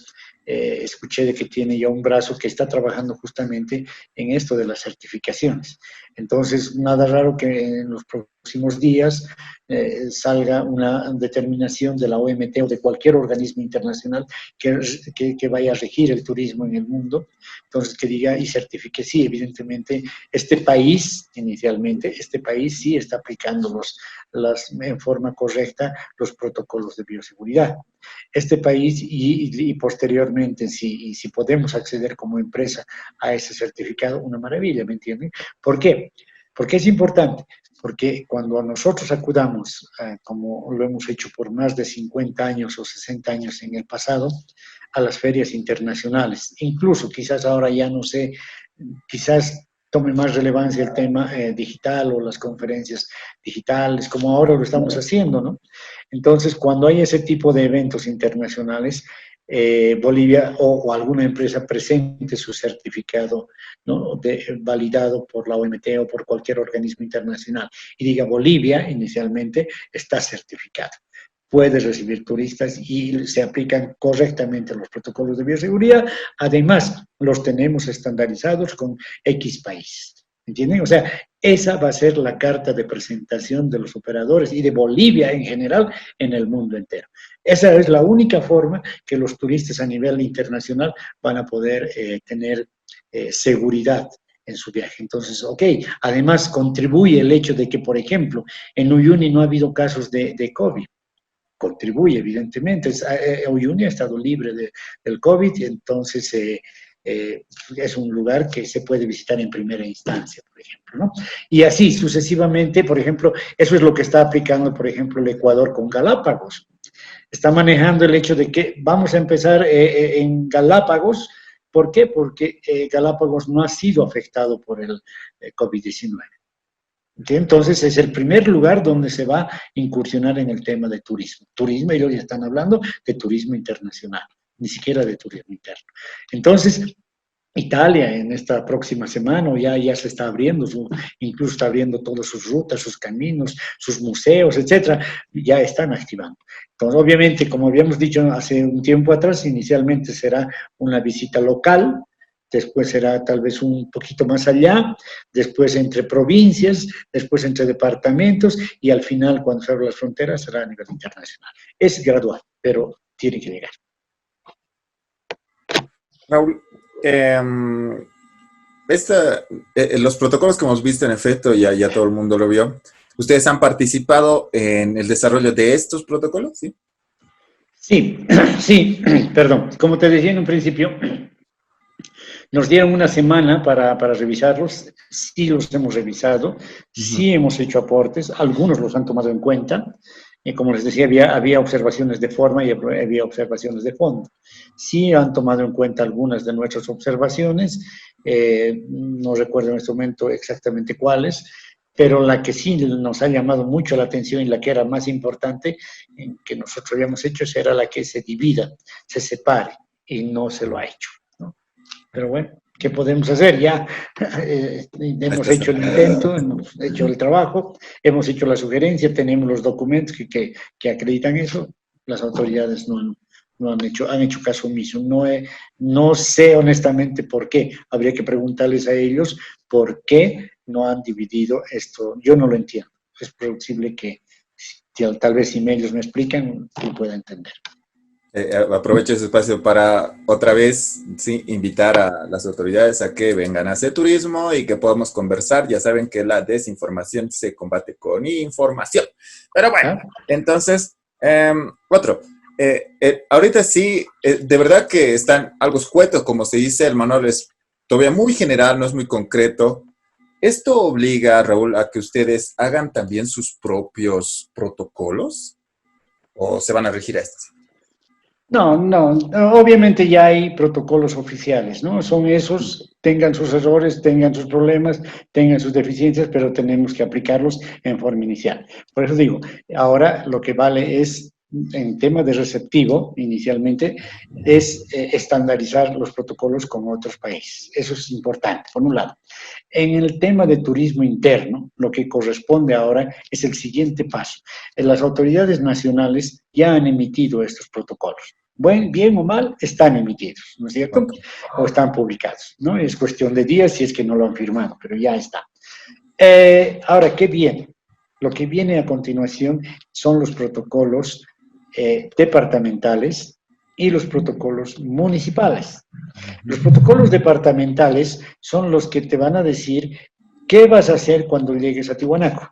escuché de que tiene ya un brazo que está trabajando justamente en esto de las certificaciones. Entonces, nada raro que en los próximos días salga una determinación de la OMT o de cualquier organismo internacional que vaya a regir el turismo en el mundo. Entonces, que diga y certifique, sí, evidentemente, este país, inicialmente, este país sí está aplicando en forma correcta los protocolos de bioseguridad. Este país y posteriormente, si podemos acceder como empresa a ese certificado, una maravilla, ¿me entienden? ¿Por qué? Porque es importante. porque cuando nosotros acudamos, como lo hemos hecho por más de 50 años o 60 años en el pasado, a las ferias internacionales, incluso quizás ahora ya no sé, quizás tome más relevancia el tema digital o las conferencias digitales, como ahora lo estamos haciendo, ¿no? Entonces, cuando hay ese tipo de eventos internacionales, Bolivia o alguna empresa presente su certificado, ¿no? Validado por la OMT o por cualquier organismo internacional y diga Bolivia inicialmente está certificado. Puede recibir turistas y se aplican correctamente los protocolos de bioseguridad. Además, los tenemos estandarizados con X país. ¿Entienden? O sea, esa va a ser la carta de presentación de los operadores y de Bolivia en general en el mundo entero. Esa es la única forma que los turistas a nivel internacional van a poder tener seguridad en su viaje. Entonces, ok, además contribuye el hecho de que, por ejemplo, en Uyuni no ha habido casos de COVID. Contribuye, evidentemente. Uyuni ha estado libre del COVID y entonces es un lugar que se puede visitar en primera instancia, por ejemplo, ¿no? Y así sucesivamente, por ejemplo, eso es lo que está aplicando, por ejemplo, el Ecuador con Galápagos. Está manejando el hecho de que vamos a empezar en Galápagos. ¿Por qué? Porque Galápagos no ha sido afectado por el COVID-19. Entonces es el primer lugar donde se va a incursionar en el tema de turismo. Turismo, ellos ya están hablando de turismo internacional, ni siquiera de turismo interno. Entonces, Italia en esta próxima semana ya se está abriendo, incluso está abriendo todas sus rutas, sus caminos, sus museos, etcétera, ya están activando. Entonces, obviamente, como habíamos dicho hace un tiempo atrás, inicialmente será una visita local, después será tal vez un poquito más allá, después entre provincias, después entre departamentos y al final, cuando se abran las fronteras, será a nivel internacional. Es gradual, pero tiene que llegar. Raúl, los protocolos que hemos visto, en efecto, ya todo el mundo lo vio. ¿Ustedes han participado en el desarrollo de estos protocolos? Sí, sí, sí, perdón. Como te decía en un principio, nos dieron una semana para revisarlos, sí los hemos revisado, sí hemos hecho aportes, algunos los han tomado en cuenta. Como les decía, había observaciones de forma y había observaciones de fondo. Sí han tomado en cuenta algunas de nuestras observaciones, no recuerdo en este momento exactamente cuáles, pero la que sí nos ha llamado mucho la atención y la que era más importante que nosotros habíamos hecho era la que se divida, se separe, y no se lo ha hecho, ¿no? Pero bueno, ¿qué podemos hacer? Ya hemos hecho el intento, hemos hecho el trabajo, hemos hecho la sugerencia, tenemos los documentos que acreditan eso. Las autoridades no han hecho caso omiso. No sé honestamente por qué. Habría que preguntarles a ellos por qué no han dividido esto. Yo no lo entiendo. Es posible que tal vez si ellos me explican, lo pueda entender. Aprovecho ese espacio para otra vez, sí, invitar a las autoridades a que vengan a hacer turismo y que podamos conversar. Ya saben que la desinformación se combate con información. Pero bueno, entonces, otro. Ahorita sí, de verdad que están algo escuetos, como se dice, el manual es todavía muy general, no es muy concreto. ¿Esto obliga, Raúl, a que ustedes hagan también sus propios protocolos o se van a regir a estos? No, obviamente ya hay protocolos oficiales, ¿no? Son esos, tengan sus errores, tengan sus problemas, tengan sus deficiencias, pero tenemos que aplicarlos en forma inicial. Por eso digo, ahora lo que vale es, en tema de receptivo, inicialmente, es estandarizar los protocolos con otros países. Eso es importante, por un lado. En el tema de turismo interno, lo que corresponde ahora es el siguiente paso. Las autoridades nacionales ya han emitido estos protocolos. Bien o mal, están emitidos, ¿no es cierto? O están publicados, ¿no? Es cuestión de días si es que no lo han firmado, pero ya está. Ahora, ¿qué viene? Lo que viene a continuación son los protocolos departamentales y los protocolos municipales. Los protocolos departamentales son los que te van a decir qué vas a hacer cuando llegues a Tiwanaku.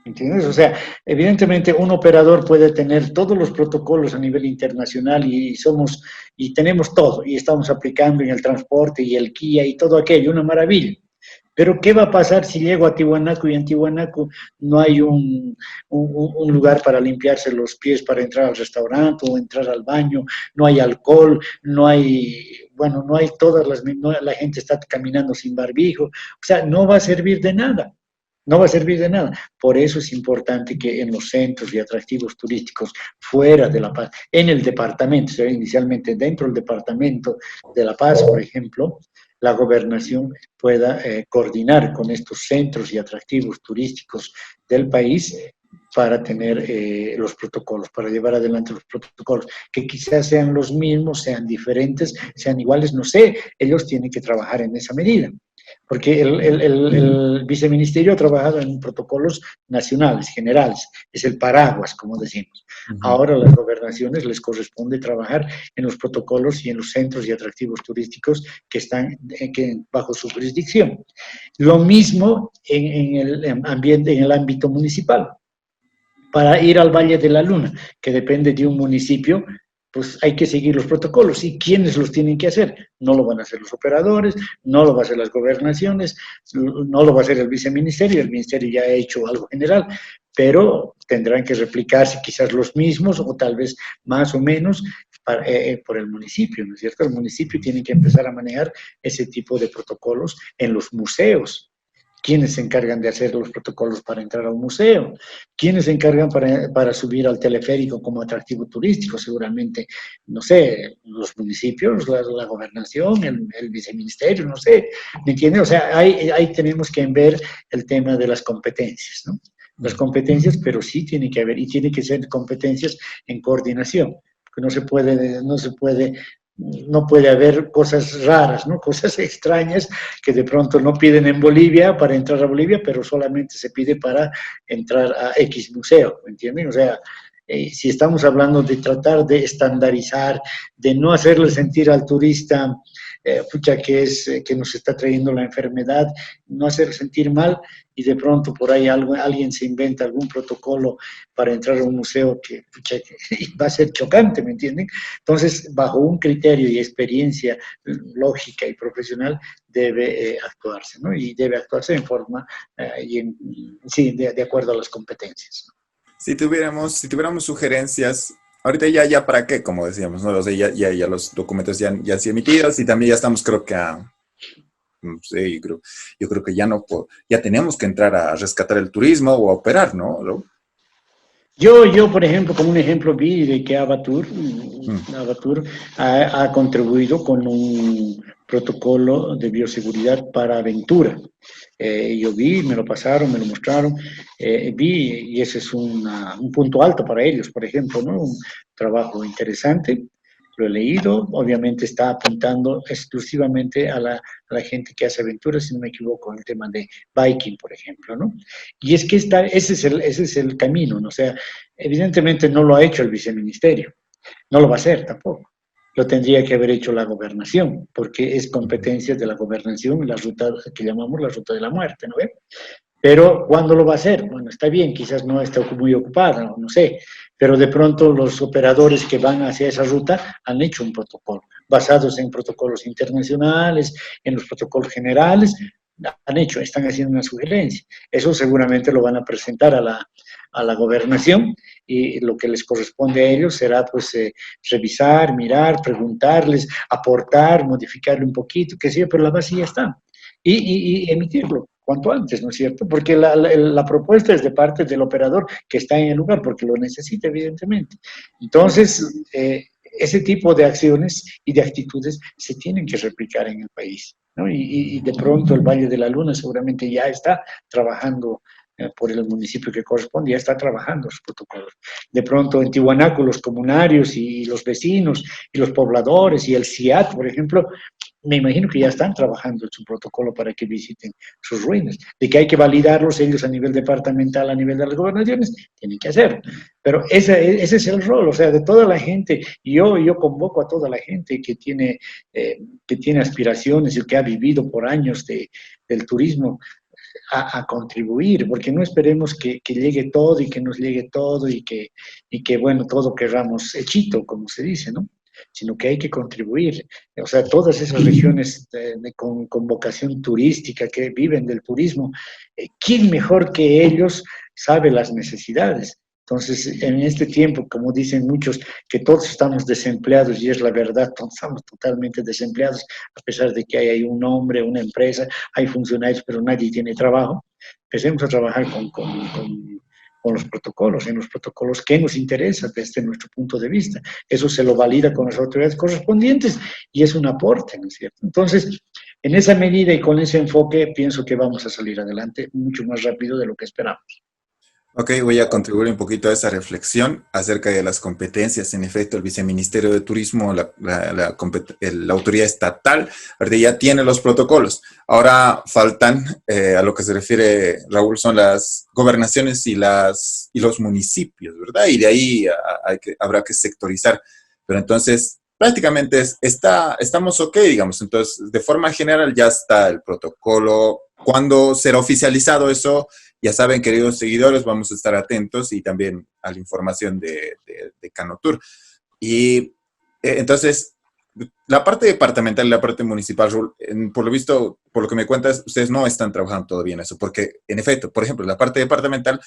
¿Entiendes? O sea, evidentemente un operador puede tener todos los protocolos a nivel internacional y tenemos todo, y estamos aplicando en el transporte y el guía y todo aquello, una maravilla. Pero ¿qué va a pasar si llego a Tiwanaku y en Tiwanaku no hay un lugar para limpiarse los pies para entrar al restaurante o entrar al baño? No hay alcohol, no hay, bueno, no hay la gente está caminando sin barbijo. O sea, no va a servir de nada. No va a servir de nada. Por eso es importante que en los centros y atractivos turísticos fuera de La Paz, en el departamento, o sea, inicialmente dentro del departamento de La Paz, por ejemplo, la gobernación pueda coordinar con estos centros y atractivos turísticos del país para tener los protocolos, para llevar adelante los protocolos, que quizás sean los mismos, sean diferentes, sean iguales, no sé, ellos tienen que trabajar en esa medida. Porque el viceministerio ha trabajado en protocolos nacionales, generales, es el paraguas, como decimos. Ahora a las gobernaciones les corresponde trabajar en los protocolos y en los centros y atractivos turísticos que están bajo su jurisdicción. Lo mismo en el ambiente, en el ámbito municipal. Para ir al Valle de la Luna, que depende de un municipio, pues hay que seguir los protocolos. ¿Y quiénes los tienen que hacer? No lo van a hacer los operadores, no lo van a hacer las gobernaciones, no lo va a hacer el ministerio ya ha hecho algo general, pero tendrán que replicarse quizás los mismos o tal vez más o menos por el municipio, ¿no es cierto? El municipio tiene que empezar a manejar ese tipo de protocolos en los museos. ¿Quiénes se encargan de hacer los protocolos para entrar a un museo? ¿Quiénes se encargan para subir al teleférico como atractivo turístico? Seguramente, no sé, los municipios, la gobernación, el viceministerio, no sé, ¿me entiendes? O sea, ahí tenemos que ver el tema de las competencias, ¿no? Las competencias, pero sí tiene que haber, y tiene que ser competencias en coordinación, que no puede haber cosas raras, ¿no? Cosas extrañas que de pronto no piden en Bolivia para entrar a Bolivia, pero solamente se pide para entrar a X museo, ¿me entienden? O sea, si estamos hablando de tratar de estandarizar, de no hacerle sentir al turista que nos está trayendo la enfermedad, no hacer sentir mal y de pronto por ahí alguien se inventa algún protocolo para entrar a un museo que va a ser chocante, ¿me entienden? Entonces, bajo un criterio y experiencia lógica y profesional debe actuarse, ¿no? Y debe actuarse en forma sí, de acuerdo a las competencias. Si tuviéramos sugerencias, ahorita ya para qué, como decíamos, ¿no? O sea, ya los documentos ya han sido emitidos y también ya estamos, creo que no sé, yo creo que ya tenemos que entrar a rescatar el turismo o a operar, ¿no? Yo, por ejemplo, como un ejemplo, vi de que Avatur ha contribuido con un protocolo de bioseguridad para aventura. Yo vi, me lo pasaron, me lo mostraron, vi, y ese es un punto alto para ellos, por ejemplo, ¿no? Un trabajo interesante, lo he leído, obviamente está apuntando exclusivamente a la gente que hace aventuras, si no me equivoco, en el tema de biking, por ejemplo, ¿no? Y es que ese es el camino, ¿no? O sea, evidentemente no lo ha hecho el viceministerio, no lo va a hacer tampoco. Lo tendría que haber hecho la gobernación, porque es competencia de la gobernación la ruta que llamamos la ruta de la muerte, ¿no ve? Pero ¿cuándo lo va a hacer? Bueno, está bien, quizás no está muy ocupada, no sé, pero de pronto los operadores que van hacia esa ruta han hecho un protocolo, basados en protocolos internacionales, en los protocolos generales, están haciendo una sugerencia. Eso seguramente lo van a presentar a la gobernación y lo que les corresponde a ellos será pues revisar, mirar, preguntarles, aportar, modificarle un poquito, qué sé yo, pero la base ya está. Y emitirlo cuanto antes, ¿no es cierto? Porque la propuesta es de parte del operador que está en el lugar, porque lo necesita, evidentemente. Entonces, ese tipo de acciones y de actitudes se tienen que replicar en el país, ¿no? Y de pronto el Valle de la Luna seguramente ya está trabajando por el municipio que corresponde, ya está trabajando los protocolos. De pronto en Tiwanaku los comunarios y los vecinos y los pobladores y el CIAT, por ejemplo, me imagino que ya están trabajando en su protocolo para que visiten sus ruinas. De que hay que validarlos ellos a nivel departamental, a nivel de las gobernaciones, tienen que hacerlo. Pero ese es el rol, o sea, de toda la gente. Yo convoco a toda la gente que tiene aspiraciones y que ha vivido por años del turismo a contribuir, porque no esperemos que llegue todo y que nos llegue todo y que bueno, todo querramos hechito, como se dice, ¿no? sino que hay que contribuir. O sea, todas esas regiones con vocación turística que viven del turismo, ¿quién mejor que ellos sabe las necesidades? Entonces, en este tiempo, como dicen muchos, que todos estamos desempleados, y es la verdad, todos estamos totalmente desempleados, a pesar de que hay ahí un hombre, una empresa, hay funcionarios, pero nadie tiene trabajo. Empecemos a trabajar con los protocolos, en los protocolos que nos interesan desde nuestro punto de vista. Eso se lo valida con las autoridades correspondientes y es un aporte, ¿no es cierto? Entonces, en esa medida y con ese enfoque, pienso que vamos a salir adelante mucho más rápido de lo que esperamos. Ok, voy a contribuir un poquito a esa reflexión acerca de las competencias. En efecto, el Viceministerio de Turismo, la autoridad estatal, ¿verdad? Ya tiene los protocolos. Ahora faltan, a lo que se refiere Raúl, son las gobernaciones y los municipios, ¿verdad? Y de ahí habrá que sectorizar. Pero entonces, prácticamente estamos ok, digamos. Entonces, de forma general ya está el protocolo. ¿Cuándo será oficializado eso? Ya saben, queridos seguidores, vamos a estar atentos y también a la información de Canotur. Y entonces, la parte departamental y la parte municipal, Raúl, por lo visto, por lo que me cuentas, ustedes no están trabajando todavía en eso, porque en efecto, por ejemplo, la parte departamental,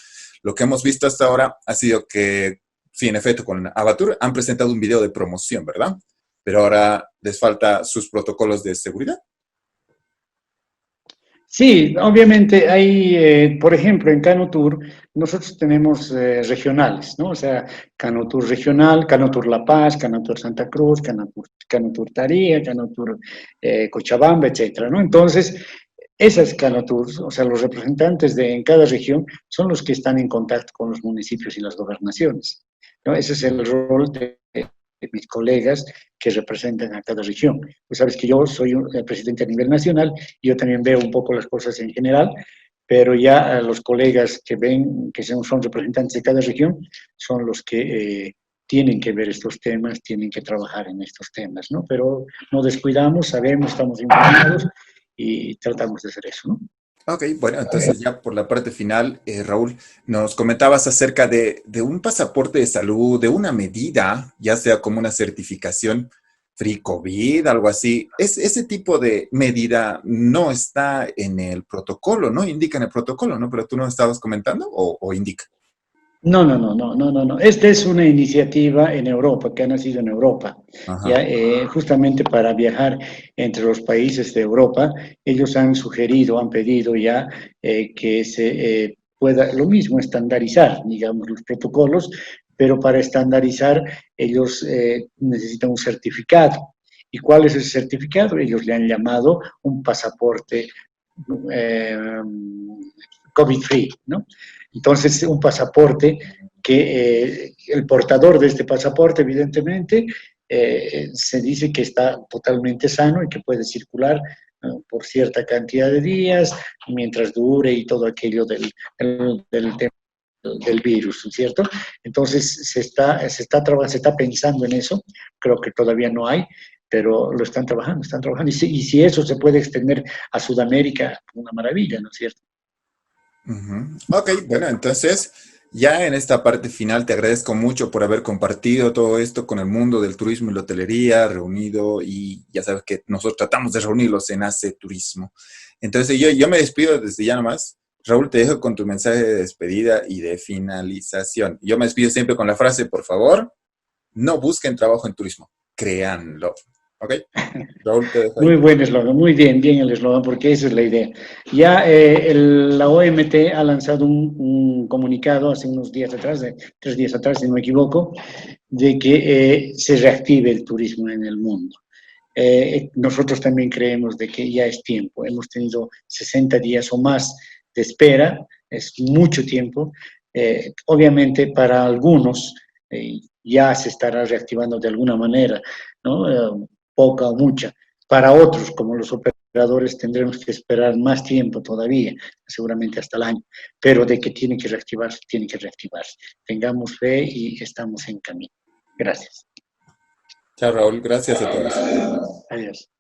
lo que hemos visto hasta ahora ha sido que, sí, en efecto, con Avatur han presentado un video de promoción, ¿verdad? Pero ahora les falta sus protocolos de seguridad. Sí, obviamente hay, por ejemplo, en Canotur nosotros tenemos regionales, ¿no? O sea, Canotur regional, Canotur La Paz, Canotur Santa Cruz, Canotur Tarija, Canotur Cochabamba, etcétera, ¿no? Entonces, esas Canoturs, o sea, los representantes en cada región son los que están en contacto con los municipios y las gobernaciones, ¿no? Ese es el rol de mis colegas que representan a cada región. Pues sabes que yo soy el presidente a nivel nacional, y yo también veo un poco las cosas en general, pero ya los colegas que ven, que son representantes de cada región, son los que tienen que ver estos temas, tienen que trabajar en estos temas, ¿no? Pero no descuidamos, sabemos, estamos informados y tratamos de hacer eso, ¿no? Ok, bueno, entonces ya por la parte final, Raúl, nos comentabas acerca de un pasaporte de salud, de una medida, ya sea como una certificación free COVID, algo así. Ese tipo de medida no está en el protocolo, ¿no? Indica en el protocolo, ¿no? Pero tú no estabas comentando o indica. No, no, no, no, no, no, no. Esta es una iniciativa en Europa, que ha nacido en Europa, ya Ajá. justamente para viajar entre los países de Europa. Ellos han sugerido, han pedido ya que se pueda, lo mismo, estandarizar, digamos, los protocolos, pero para estandarizar ellos necesitan un certificado. ¿Y cuál es el certificado? Ellos le han llamado un pasaporte eh, COVID-free, ¿no? Entonces, un pasaporte que el portador de este pasaporte, evidentemente, se dice que está totalmente sano y que puede circular por cierta cantidad de días, mientras dure y todo aquello del tema del virus, ¿cierto? Entonces se está pensando en eso, creo que todavía no hay, pero lo están trabajando. Y si eso se puede extender a Sudamérica, una maravilla, ¿no es cierto? Ujú. Ok, bueno, entonces ya en esta parte final te agradezco mucho por haber compartido todo esto con el mundo del turismo y la hotelería, reunido y ya sabes que nosotros tratamos de reunirlos en ACE Turismo. Entonces yo me despido desde ya nomás. Raúl, te dejo con tu mensaje de despedida y de finalización. Yo me despido siempre con la frase, por favor, no busquen trabajo en turismo, créanlo. ¿Ok? Raúl, te dejo Muy ahí. buen eslogan, muy bien, bien el eslogan, porque esa es la idea. Ya la OMT ha lanzado un comunicado hace unos días atrás, 3 días atrás, si no me equivoco, de que se reactive el turismo en el mundo. Nosotros también creemos de que ya es tiempo. Hemos tenido 60 días o más de espera, es mucho tiempo. Obviamente para algunos ya se estará reactivando de alguna manera, ¿no? Poca o mucha. Para otros, como los operadores, tendremos que esperar más tiempo todavía, seguramente hasta el año, pero de que tiene que reactivarse, tiene que reactivarse. Tengamos fe y estamos en camino. Gracias. Chao, Raúl. Gracias a todos. Adiós.